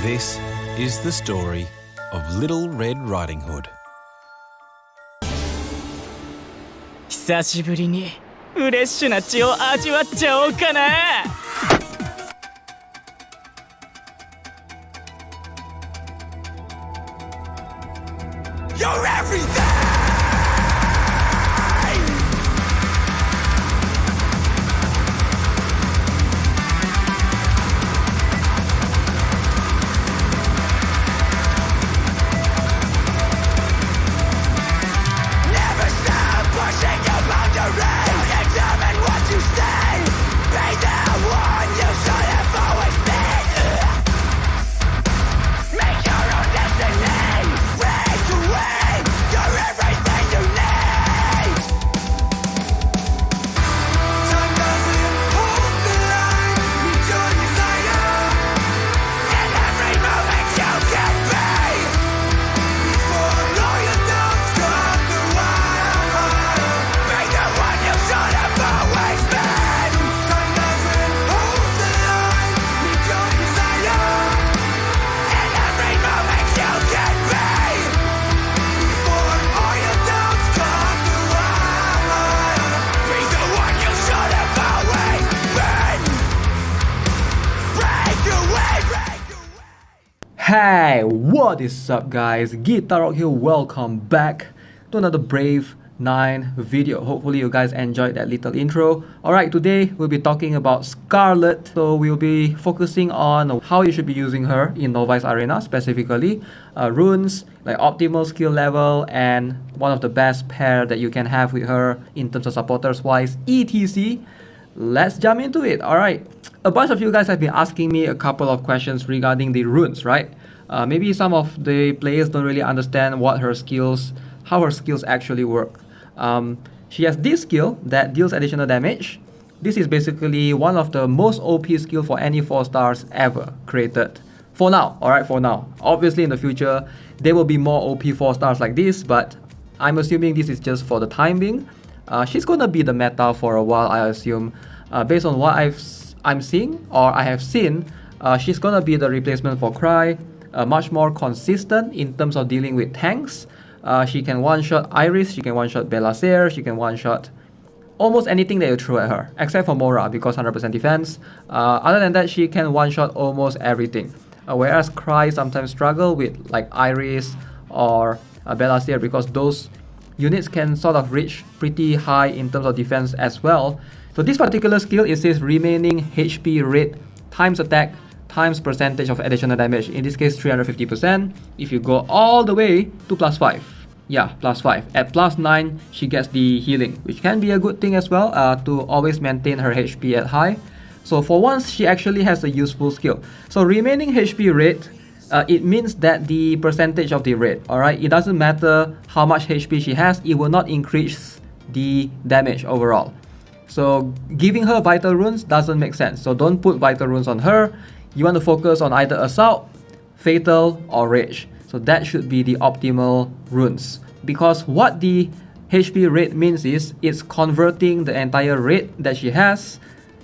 This is the story of Little Red Riding Hood. 久しぶりにフレッシュな血を味わっちゃおうかな。You're everything! Never stop pushing your boundaries. Determine what you say. Be the one you should have always been. Make your own destiny. Raise the way. You're everything you need. Time doesn't hold the line. Meet your desire. In every moment you can be. Before all your doubts come the wild. Be the one you should have always been. Time doesn't hold the line. Meet your desire. In every moment you can be. Before all your doubts come the wild. Be the one you should have always been. Break away, break away. Hey, what is up guys? Guitar Rock here, welcome back to another Brave 9 video. Hopefully you guys enjoyed that little intro. Alright, today we'll be talking about Scarlet. So we'll be focusing on how you should be using her in Novice Arena, specifically runes, like optimal skill level, and one of the best pair that you can have with her in terms of supporters wise, etc. Let's jump into it. Alright, a bunch of you guys have been asking me a couple of questions regarding the runes, right? Maybe some of the players don't really understand how her skills actually work. She has this skill that deals additional damage. This is basically one of the most OP skill for any 4 stars ever created. For now, alright, for now. Obviously in the future, there will be more OP 4 stars like this, but I'm assuming this is just for the time being. She's gonna be the meta for a while, I assume. Based on what I'm seeing, or I have seen, she's gonna be the replacement for Cry, much more consistent in terms of dealing with tanks. She can one-shot Iris, she can one-shot Bellasear, she can one-shot almost anything that you throw at her, except for Mora because 100% defense. Other than that, she can one-shot almost everything. Whereas Cry sometimes struggle with like Iris or Bellasear because those units can sort of reach pretty high in terms of defense as well. So this particular skill, it says remaining HP rate times attack times percentage of additional damage. In this case 350%. If you go all the way to +5. Yeah, +5. At +9 she gets the healing, which can be a good thing as well, to always maintain her HP at high. So for once she actually has a useful skill. So remaining HP rate, it means that the percentage of the rate, alright, it doesn't matter how much HP she has, it will not increase the damage overall. So giving her vital runes doesn't make sense. So don't put vital runes on her. You want to focus on either assault, fatal, or rage. So that should be the optimal runes. Because what the HP rate means is it's converting the entire rate that she has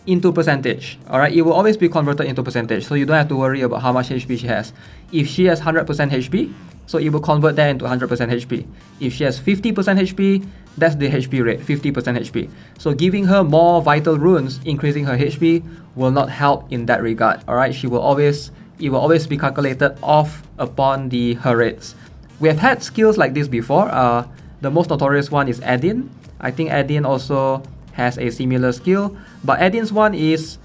into percentage. Alright, it will always be converted into percentage. So you don't have to worry about how much HP she has. If she has 100% HP, so it will convert that into 100% HP. If she has 50% HP, that's the HP rate, 50% HP. So giving her more vital runes, increasing her HP, will not help in that regard. Alright, it will always be calculated off upon her rates. We have had skills like this before. The most notorious one is Adin. I think Adin also has a similar skill, but Adin's one is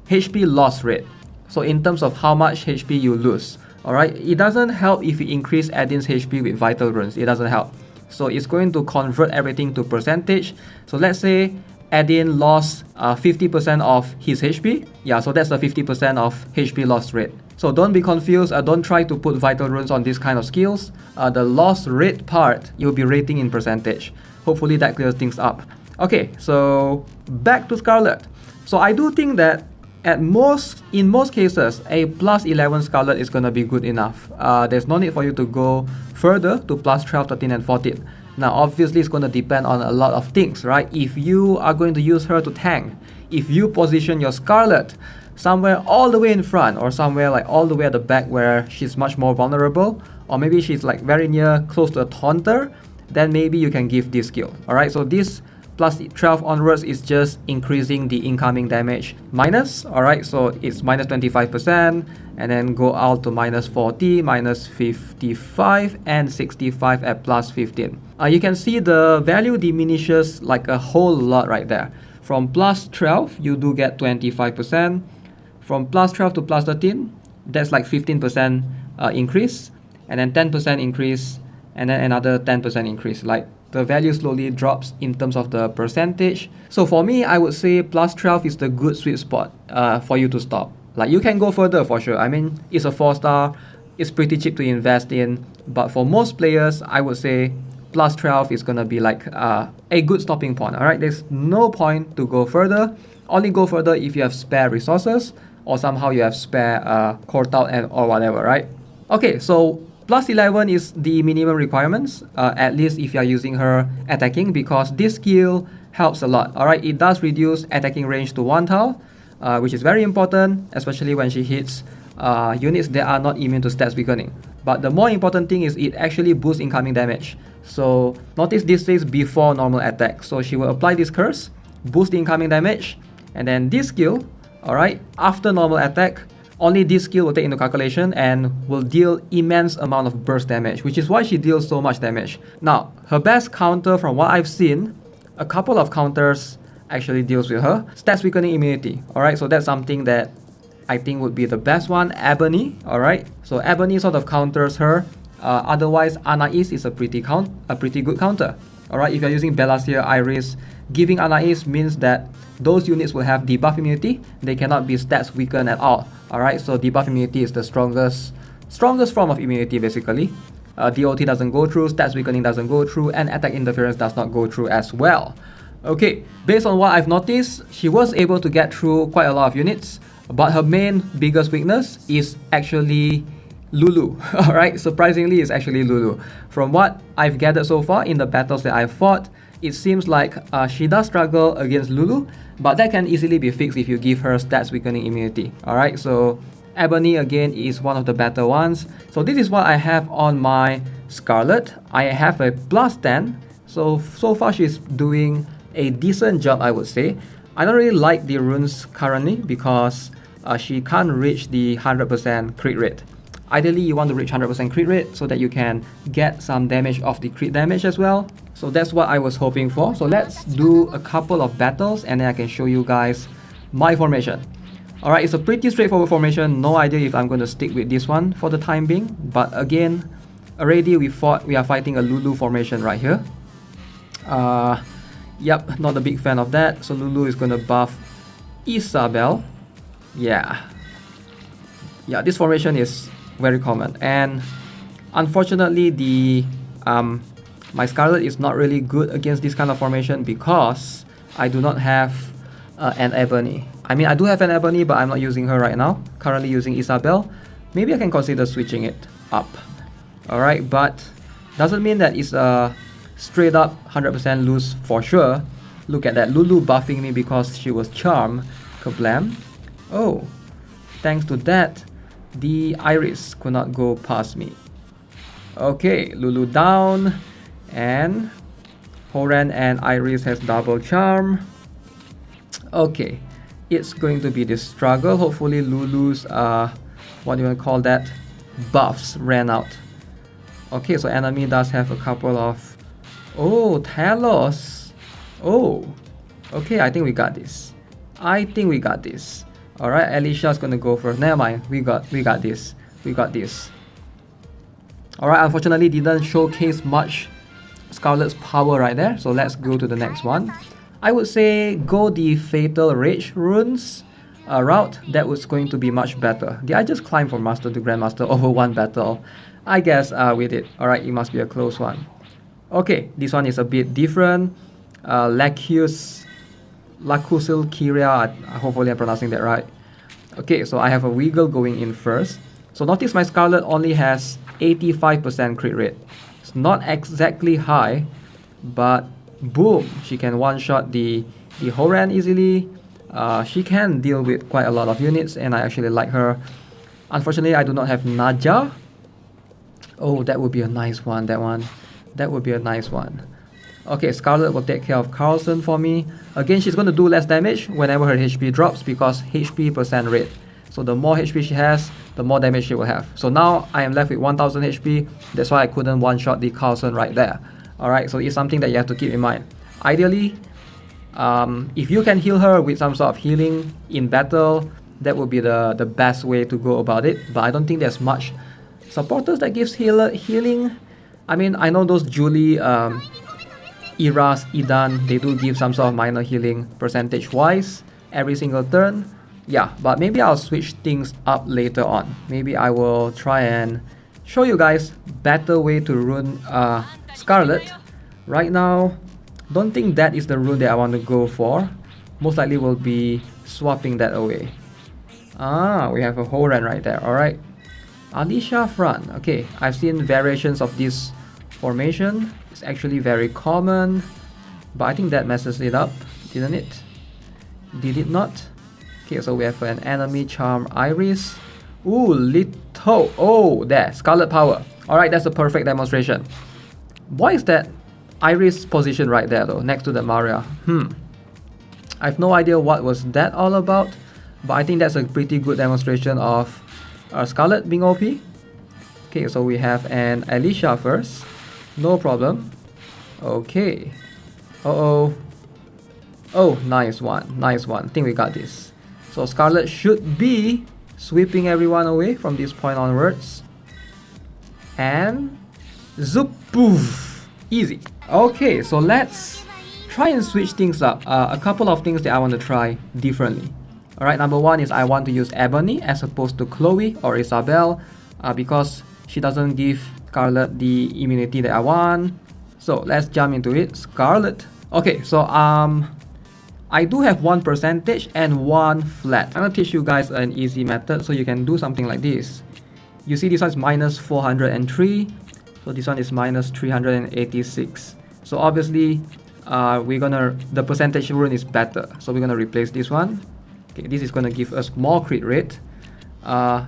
HP loss rate. So in terms of how much HP you lose. Alright, it doesn't help if you increase Adin's HP with vital runes. It doesn't help. So it's going to convert everything to percentage. So let's say Adin lost 50% of his HP. Yeah, so that's the 50% of HP loss rate. So don't be confused. Don't try to put vital runes on these kind of skills. The loss rate part, you'll be rating in percentage. Hopefully that clears things up. Okay, so back to Scarlet. So I do think that in most cases, a +11 Scarlet is gonna be good enough. There's no need for you to go further to +12, 13, and 14. Now obviously it's going to depend on a lot of things, right? If you are going to use her to tank, if you position your Scarlet somewhere all the way in front or somewhere like all the way at the back where she's much more vulnerable, or maybe she's like very near close to a taunter, then maybe you can give this skill. Alright, so this plus 12 onwards is just increasing the incoming damage minus. Alright, so it's minus 25% and then go out to minus 40, minus 55 and 65 at plus 15. You can see the value diminishes like a whole lot right there. From plus 12 you do get 25%. From plus 12 to plus 13, that's like 15% increase, and then 10% increase, and then another 10% increase. Like the value slowly drops in terms of the percentage. So for me, I would say plus 12 is the good sweet spot for you to stop. Like you can go further for sure. I mean, it's a 4-star, it's pretty cheap to invest in, but for most players, I would say plus 12 is gonna be like a good stopping point. Alright, there's no point to go further. Only go further if you have spare resources or somehow you have spare court out and or whatever, right? Okay, so plus 11 is the minimum requirements, at least if you are using her attacking, because this skill helps a lot. Alright, it does reduce attacking range to 1 tile, which is very important, especially when she hits units that are not immune to stats weakening. But the more important thing is it actually boosts incoming damage. So notice this says before normal attack. So she will apply this curse, boost the incoming damage, and then this skill, alright, after normal attack, only this skill will take into calculation and will deal immense amount of burst damage, which is why she deals so much damage. Now, her best counter from what I've seen, a couple of counters actually deals with her. Stats weakening immunity, alright, so that's something that I think would be the best one. Ebony, alright, so Ebony sort of counters her. Otherwise, Anais is a pretty good counter. Alright, if you're using Bellasia, Iris, giving Anais means that those units will have debuff immunity. They cannot be stats weakened at all. Alright, so debuff immunity is the strongest form of immunity basically. DOT doesn't go through, stats weakening doesn't go through, and attack interference does not go through as well. Okay, based on what I've noticed, she was able to get through quite a lot of units, but her main biggest weakness is actually Lulu. Alright, surprisingly it's actually Lulu. From what I've gathered so far in the battles that I've fought, it seems like she does struggle against Lulu, but that can easily be fixed if you give her stats weakening immunity. Alright, so Ebony again is one of the better ones. So this is what I have on my Scarlet. I have a plus 10, so far she's doing a decent job, I would say. I don't really like the runes currently because she can't reach the 100% crit rate. Ideally, you want to reach 100% crit rate so that you can get some damage off the crit damage as well. So that's what I was hoping for. So let's do a couple of battles and then I can show you guys my formation. Alright, it's a pretty straightforward formation. No idea if I'm going to stick with this one for the time being. But again, already we are fighting a Lulu formation right here. Yep, not a big fan of that. So Lulu is going to buff Isabel. Yeah, this formation is very common, and unfortunately the my Scarlet is not really good against this kind of formation because I do not have an Ebony. I mean, I do have an Ebony, but I'm not using her right now. Currently using Isabel. Maybe I can consider switching it up. Alright, but doesn't mean that it's a straight up 100% lose for sure. Look at that, Lulu buffing me because she was charmed. Kablam. Oh, thanks to that, the Iris could not go past me. Okay, Lulu down, and Horan and Iris has double charm. Okay, it's going to be this struggle. Hopefully Lulu's what do you want to call that, buffs ran out. Okay, so enemy does have a couple of, oh, Talos. Oh, okay, I think we got this. Alright, Alicia's gonna go first. Never mind, we got this. Alright, unfortunately didn't showcase much Scarlet's power right there, so let's go to the next one. I would say go the Fatal Rage runes route. That was going to be much better. Did I just climb from Master to Grandmaster over one battle? I guess we did. Alright, it must be a close one. Okay, this one is a bit different. Lacusil Kyria, hopefully I'm pronouncing that right. Okay, so I have a Wiggle going in first. So notice my Scarlet only has 85% crit rate. It's not exactly high, but boom, she can one-shot the Horan easily. She can deal with quite a lot of units, and I actually like her. Unfortunately, I do not have Naja. Oh, that would be a nice one, that would be a nice one. Okay, Scarlet will take care of Carlson for me. Again, she's going to do less damage whenever her HP drops because HP percent rate. So the more HP she has, the more damage she will have. So now I am left with 1000 HP. That's why I couldn't one-shot the Carlson right there. Alright, so it's something that you have to keep in mind. Ideally, if you can heal her with some sort of healing in battle, that would be the best way to go about it. But I don't think there's much supporters that gives healing. I mean, I know those Julie, Iras, Idan, they do give some sort of minor healing percentage-wise every single turn. Yeah, but maybe I'll switch things up later on. Maybe I will try and show you guys better way to rune Scarlet. Right now, don't think that is the rune that I want to go for. Most likely will be swapping that away. Ah, we have a Horan right there, alright. Alicia front. Okay, I've seen variations of this formation. It's actually very common, but I think that messes it up, didn't it? Did it not? Okay, so we have an enemy charm Iris. Ooh, little. Oh, there, Scarlet power. Alright, that's a perfect demonstration. Why is that Iris position right there though, next to the Maria? I have no idea what was that all about, but I think that's a pretty good demonstration of Scarlet being OP. Okay, so we have an Alicia first. No problem. Okay. Uh-oh. Oh, nice one. Nice one. I think we got this. So Scarlet should be sweeping everyone away from this point onwards. And zoop poof. Easy. Okay, so let's try and switch things up. A couple of things that I want to try differently. Alright, number one is I want to use Ebony as opposed to Chloe or Isabel because she doesn't give Scarlet the immunity that I want. So let's jump into it. Scarlet. Okay, so I do have one percentage and one flat. I'm gonna teach you guys an easy method so you can do something like this. You see this one is minus 403, so this one is minus 386. So obviously the percentage rune is better, so we're gonna replace this one. Okay, this is gonna give us more crit rate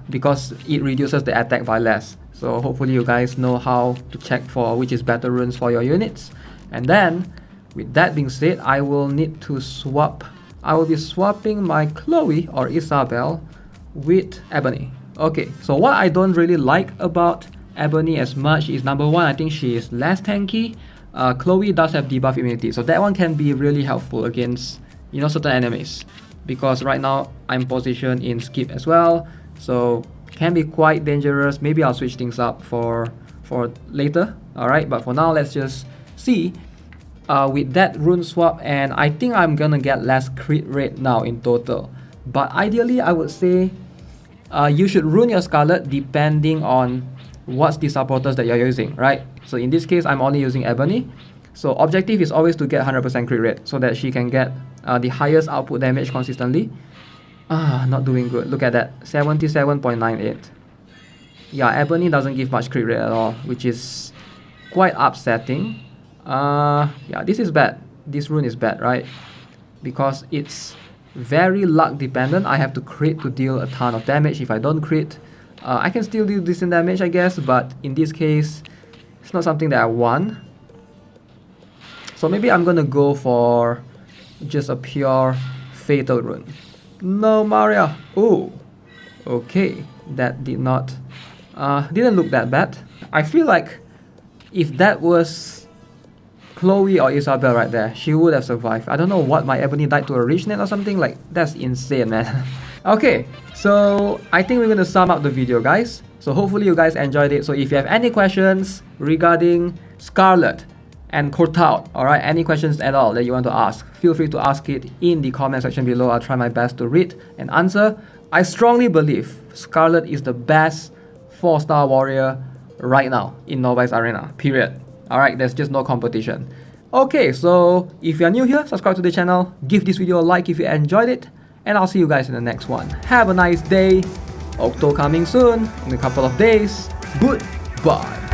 because it reduces the attack by less. So hopefully you guys know how to check for which is better runes for your units. And then with that being said, I will need to swap. I will be swapping my Chloe or Isabel with Ebony. Okay, so what I don't really like about Ebony as much is number one, I think she is less tanky. Chloe does have debuff immunity, so that one can be really helpful against, you know, certain enemies. Because right now I'm positioned in skip as well, so can be quite dangerous. Maybe I'll switch things up for later. Alright, but for now let's just see. With that rune swap, and I think I'm gonna get less crit rate now in total. But ideally I would say you should rune your Scarlet depending on what's the supporters that you're using, right? So in this case I'm only using Ebony. So objective is always to get 100% crit rate so that she can get the highest output damage consistently. Not doing good. Look at that, 77.98. Yeah, Ebony doesn't give much crit rate at all, which is quite upsetting. Yeah, this is bad. This rune is bad, right? Because it's very luck dependent. I have to crit to deal a ton of damage. If I don't crit, I can still do decent damage, I guess, but in this case, it's not something that I want. So maybe I'm gonna go for just a pure fatal rune. No, Maria. Oh, okay. That didn't look that bad. I feel like if that was Chloe or Isabel right there, she would have survived. I don't know what, my Ebony died to a rich net or something. Like, that's insane, man. Okay, so I think we're gonna sum up the video, guys. So hopefully you guys enjoyed it. So if you have any questions regarding Scarlet and Courtauld, alright, any questions at all that you want to ask, feel free to ask it in the comment section below. I'll try my best to read and answer. I strongly believe Scarlet is the best 4-star warrior right now in Novice Arena, period. Alright, there's just no competition. Okay, so if you're new here, subscribe to the channel, give this video a like if you enjoyed it, and I'll see you guys in the next one. Have a nice day. Octo coming soon, in a couple of days. Goodbye.